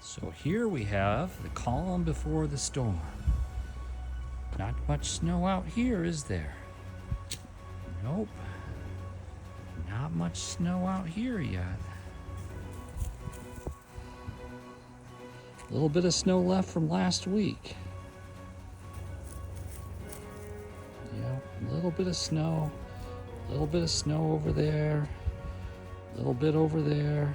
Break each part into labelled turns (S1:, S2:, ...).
S1: So here we have the calm before the storm. Not much snow out here, is there? Nope. Not much snow out here yet. A little bit of snow left from last week. Yep, a little bit of snow. A little bit of snow over there. A little bit over there.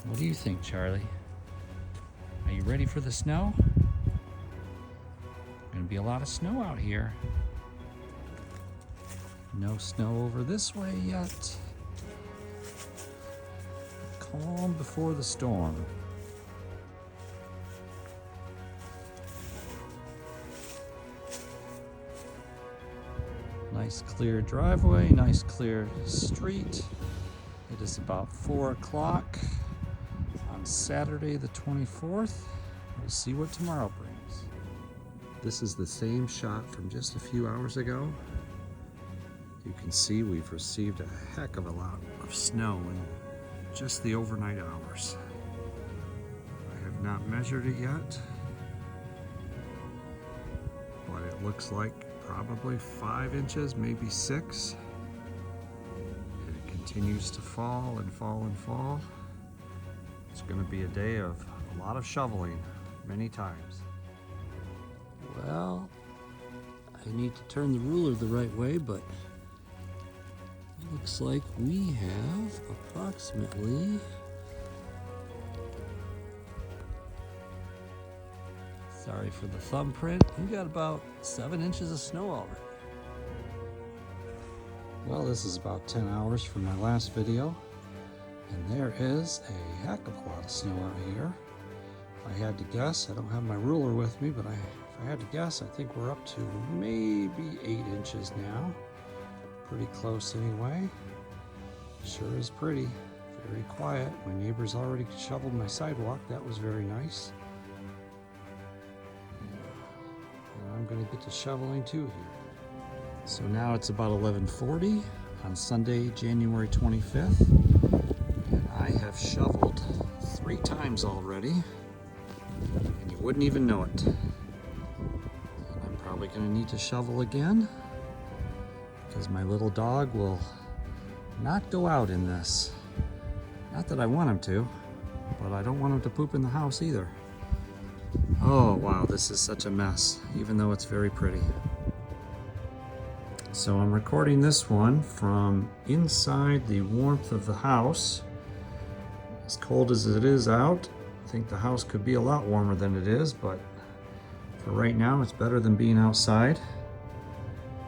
S1: What do you think, Charlie? Are you ready for the snow? Gonna be a lot of snow out here. No snow over this way yet. Calm before the storm. Nice clear driveway, nice clear street. It is about 4 o'clock on Saturday the 24th. We'll see what tomorrow brings. This is the same shot from just a few hours ago. You can see we've received a heck of a lot of snow in just the overnight hours. I have not measured it yet, but it looks like probably 5 inches, maybe 6. And it continues to fall and fall and fall. It's going to be a day of a lot of shoveling, many times. Well, I need to turn the ruler the right way, but it looks like we have approximately sorry for the thumbprint. We got about 7 inches of snow already. Well, this is about 10 hours from my last video, and there is a heck of a lot of snow out here. If I had to guess, I don't have my ruler with me, but if I had to guess, I think we're up to maybe 8 inches now. Pretty close anyway. Sure is pretty. Very quiet. My neighbors already shoveled my sidewalk. That was very nice. And I'm going to get to shoveling too here. So now it's about 11:40 on Sunday, January 25th. And I have shoveled 3 times already. And you wouldn't even know it. And I'm probably going to need to shovel again, because my little dog will not go out in this. Not that I want him to, but I don't want him to poop in the house either. Oh wow, this is such a mess, even though it's very pretty. So I'm recording this one from inside the warmth of the house. As cold as it is out, I think the house could be a lot warmer than it is, but for right now it's better than being outside.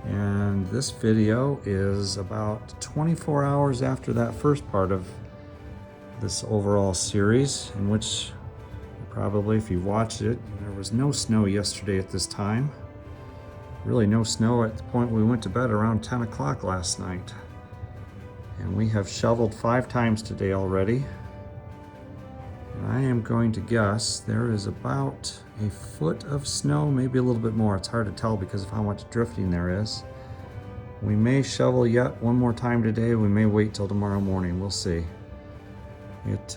S1: And this video is about 24 hours after that first part of this overall series, in which probably, if you watched it, there was no snow yesterday at this time. Really no snow at the point we went to bed around 10 o'clock last night. And we have shoveled 5 times today already. And I am going to guess there is about a foot of snow, maybe a little bit more. It's hard to tell because of how much drifting there is. We may shovel yet one more time today. We may wait till tomorrow morning. We'll see. It's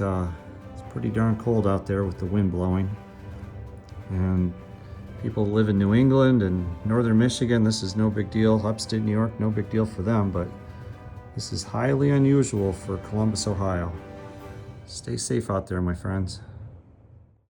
S1: pretty darn cold out there with the wind blowing. And people who live in New England and northern Michigan, this is no big deal. Upstate New York, no big deal for them, but this is highly unusual for Columbus, Ohio. Stay safe out there, my friends.